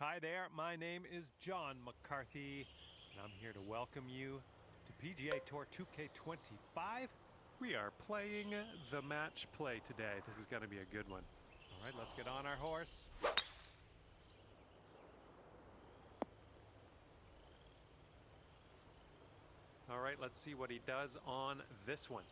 Hi there, my name is John McCarthy, and I'm here to welcome you to PGA Tour 2K25. We are playing the match play today. This is going to be a good one. All right, let's get on our horse. All right, let's see what he does on this one.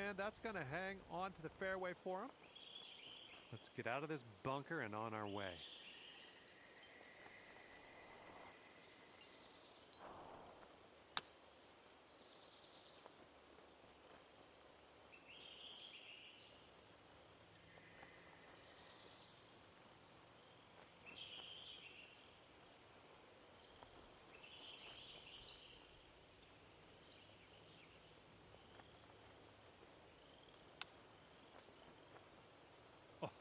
And that's going to hang onto the fairway for him. Let's get out of this bunker and on our way.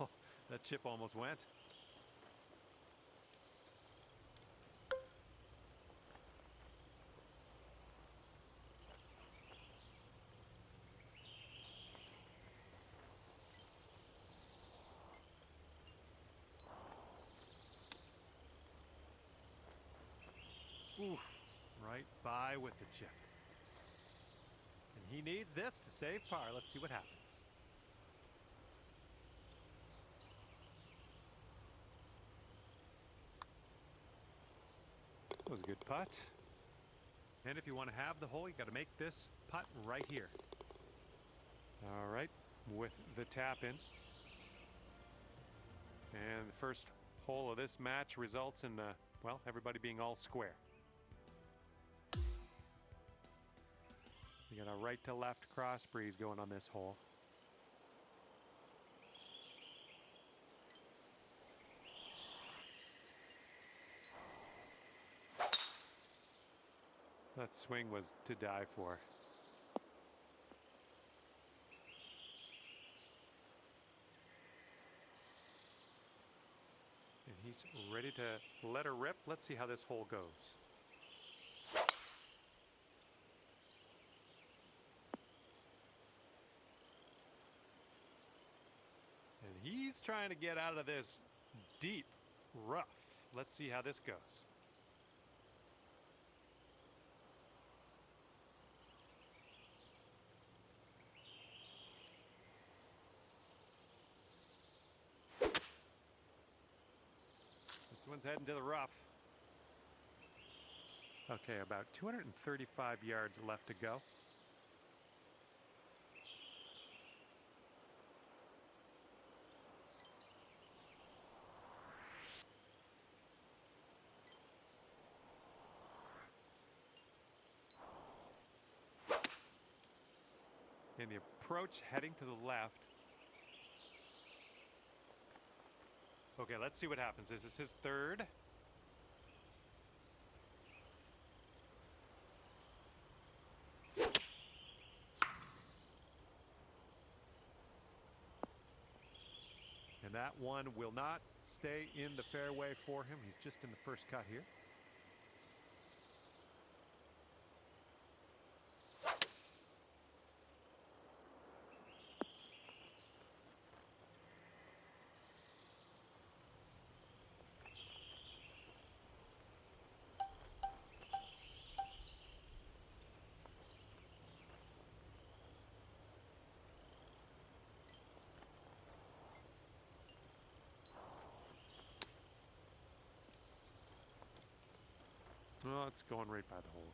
Oh, that chip almost went. Oof, right by with the chip. And he needs this to save par. Let's see what happens. That was a good putt. And if you want to have the hole, you got to make this putt right here. All right, with the tap in. And the first hole of this match results in, well, everybody being all square. We got a right to left cross breeze going on this hole. That swing was to die for. And he's ready to let her rip. Let's see how this hole goes. And he's trying to get out of this deep rough. Let's see how this goes. This one's heading to the rough. Okay, about 235 yards left to go. And the approach heading to the left. Okay, let's see what happens. This is his third. And that one will not stay in the fairway for him. He's just in the first cut here. Well, it's going right by the hole.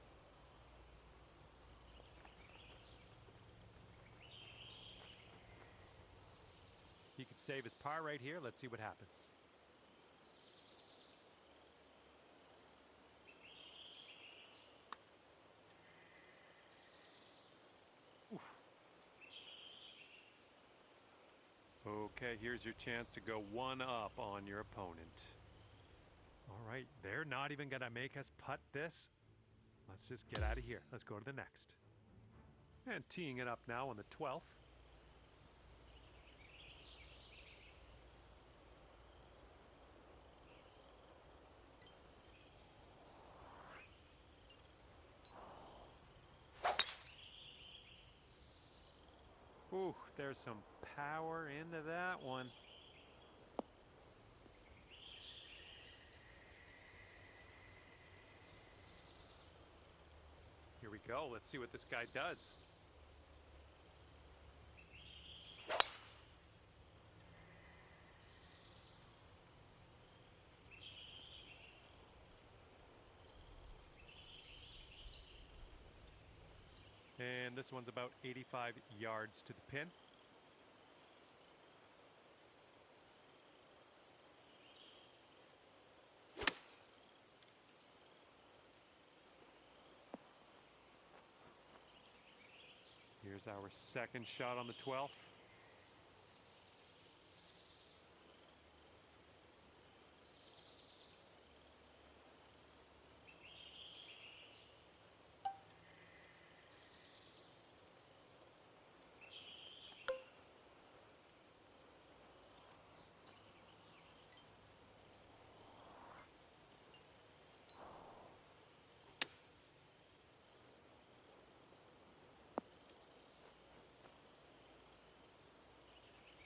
save his par right here. Let's see what happens. Oof. Okay, here's your chance to go one up on your opponent. All right, they're not even gonna make us putt this. Let's just get out of here. Let's go to the next. And teeing it up now on the 12th. Ooh, there's some power into that one. Here we go. Let's see what this guy does. And this one's about 85 yards to the pin. Here's our second shot on the 12th.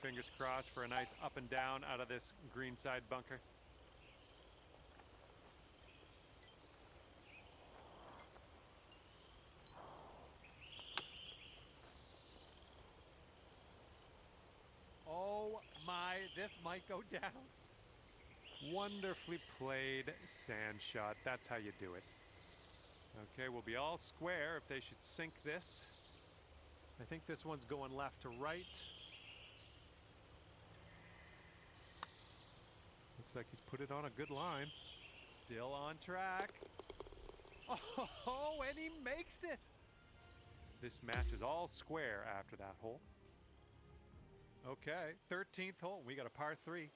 Fingers crossed for a nice up and down out of this greenside bunker. Oh my, this might go down. Wonderfully played sand shot. That's how you do it. Okay, we'll be all square if they should sink this. I think this one's going left to right. Looks like he's put it on a good line. Still on track. Oh, and he makes it. This match is all square after that hole. Okay, 13th hole. We got a par 3.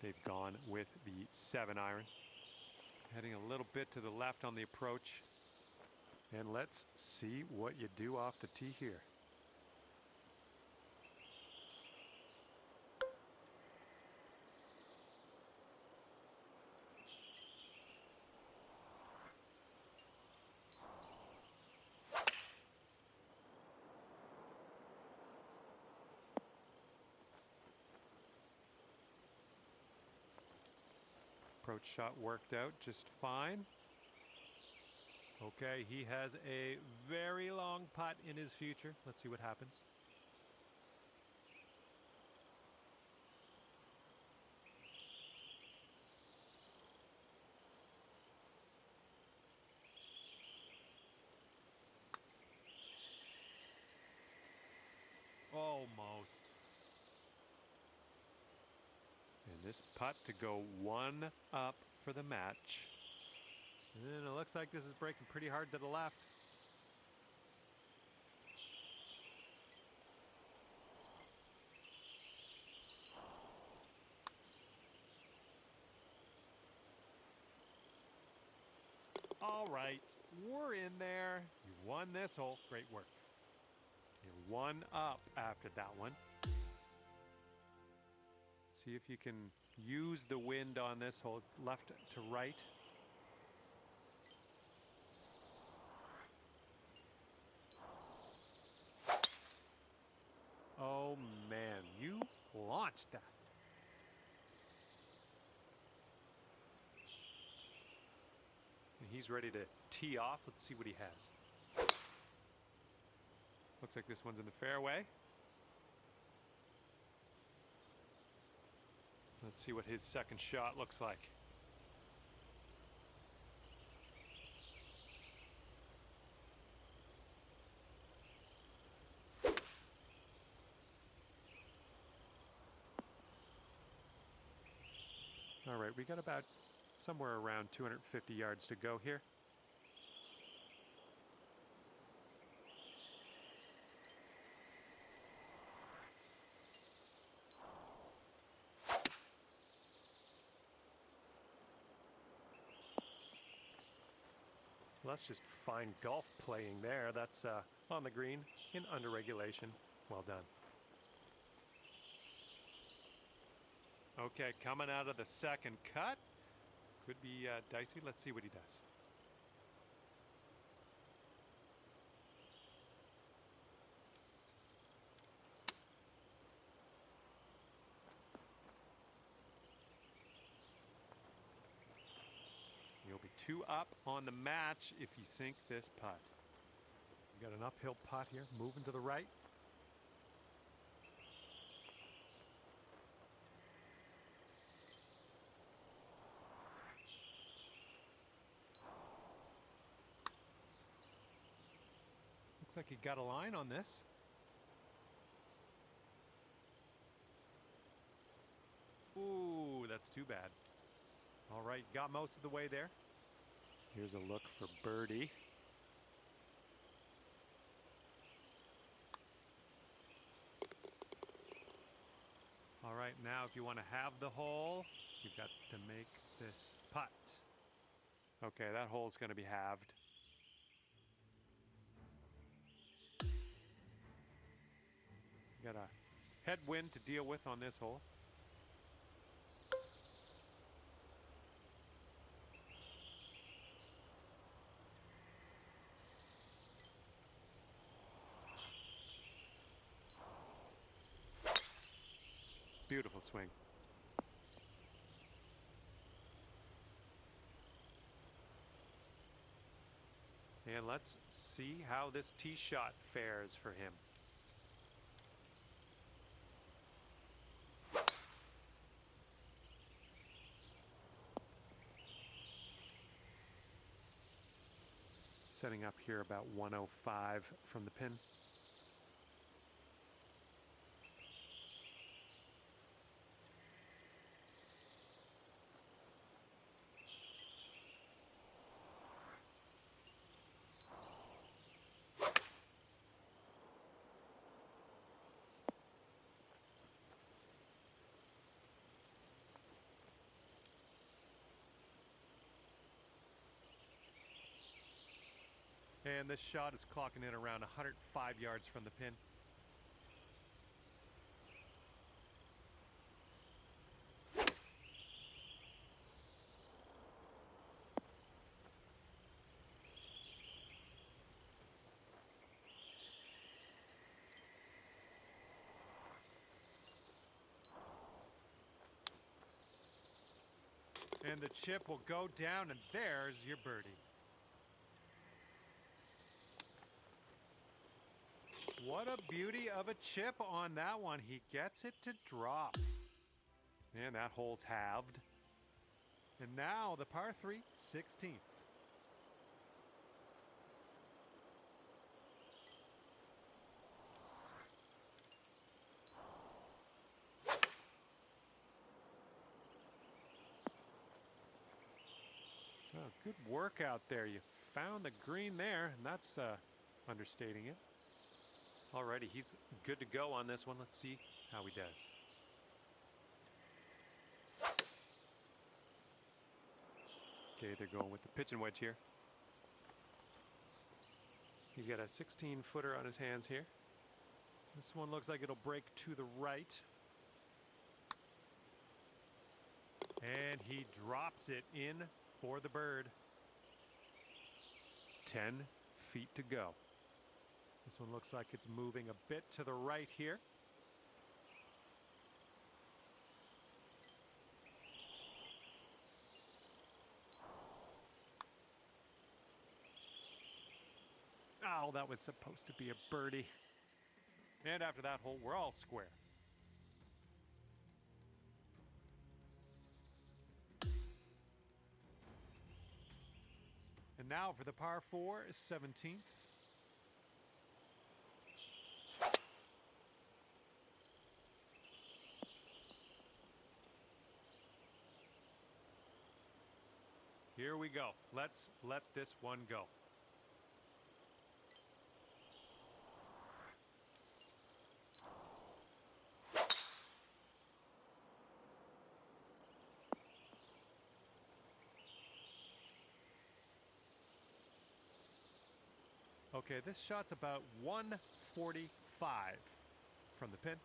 They've gone with the 7-iron. Heading a little bit to the left on the approach. And let's see what you do off the tee here. Approach shot worked out just fine. Okay, he has a very long putt in his future. Let's see what happens. Almost. And this putt to go one up for the match. And it looks like this is breaking pretty hard to the left. All right, we're in there. You've won this hole. Great work. You're one up after that one. See if you can use the wind on this hole. It's left to right. Oh man, you launched that. And he's ready to tee off. Let's see what he has. Looks like this one's in the fairway. Let's see what his second shot looks like. All right, we got about somewhere around 250 yards to go here. Well, that's just fine golf playing there. That's on the green in under regulation. Well done. Okay, coming out of the second cut. Could be dicey. Let's see what he does. You'll be 2 up on the match if you sink this putt. You got an uphill putt here, moving to the right. Looks like he got a line on this. Ooh, that's too bad. All right, got most of the way there. Here's a look for birdie. All right, now if you want to have the hole, you've got to make this putt. Okay, that hole's going to be halved. Got a headwind to deal with on this hole. Beautiful swing. And let's see how this tee shot fares for him. Setting up here about 105 from the pin. And this shot is clocking in around 105 yards from the pin. And the chip will go down, and there's your birdie. What a beauty of a chip on that one. He gets it to drop. And that hole's halved. And now the par 3, 16th. Oh, good work out there. You found the green there, and that's understating it. Alrighty, he's good to go on this one. Let's see how he does. Okay, they're going with the pitching wedge here. He's got a 16-footer on his hands here. This one looks like it'll break to the right. And he drops it in for the bird. 10 feet to go. This one looks like it's moving a bit to the right here. Oh, that was supposed to be a birdie. And after that hole, we're all square. And now for the par 4, 17th. here we go. Let's let this one go. Okay, this shot's about 145 from the pin.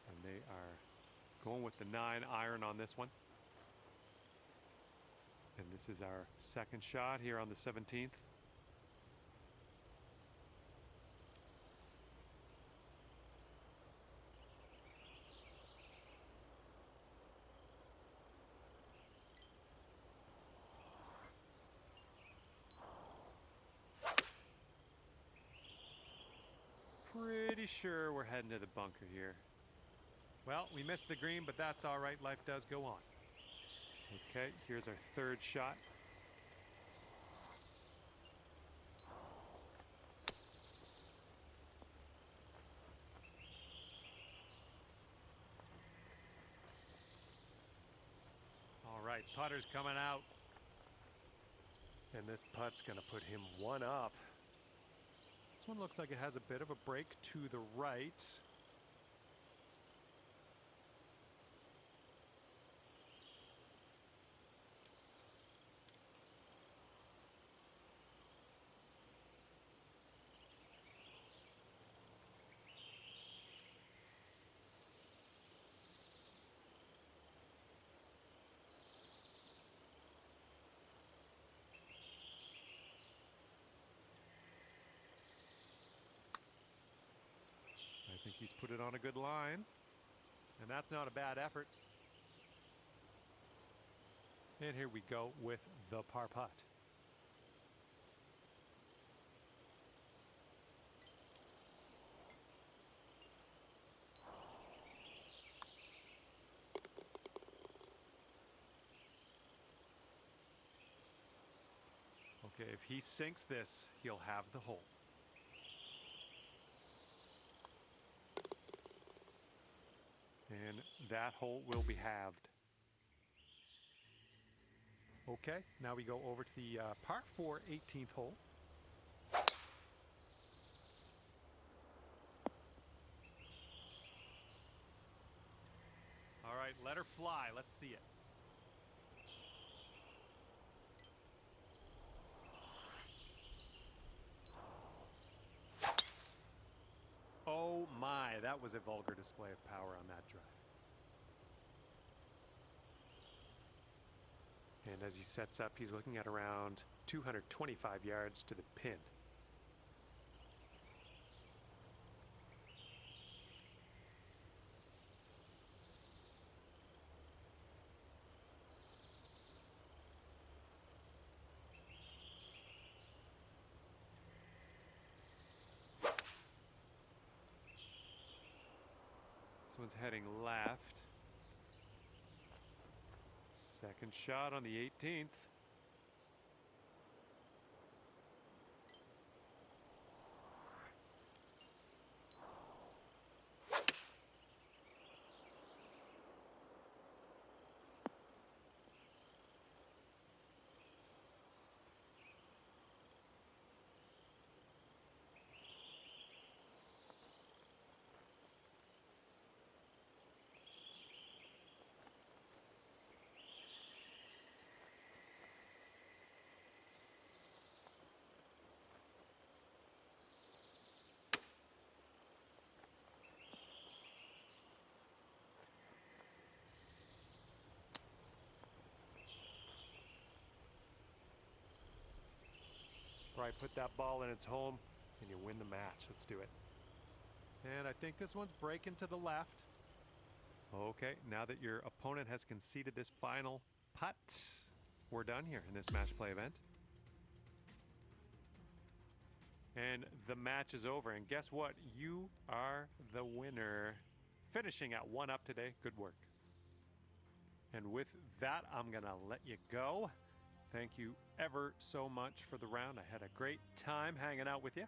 And they are going with the 9 iron on this one. And this is our second shot here on the 17th. Pretty sure we're heading to the bunker here. Well, we missed the green, but that's all right. Life does go on. Okay, here's our third shot. All right, putter's coming out. And this putt's going to put him one up. This one looks like it has a bit of a break to the right. I think he's put it on a good line. And that's not a bad effort. And here we go with the par putt. Okay, if he sinks this, he'll have the hole. And that hole will be halved. Okay, now we go over to the par 4 18th hole. All right, let her fly. Let's see it. Oh my, that was a vulgar display of power on that drive. And as he sets up, he's looking at around 225 yards to the pin. This one's heading left. Second shot on the 18th. Probably put that ball in its home and you win the match. Let's do it. And I think this one's breaking to the left. Okay, now that your opponent has conceded this final putt, we're done here in this match play event. And the match is over. And guess what? You are the winner. Finishing at 1 up today. Good work. And with that, I'm going to let you go. Thank you ever so much for the round. I had a great time hanging out with you.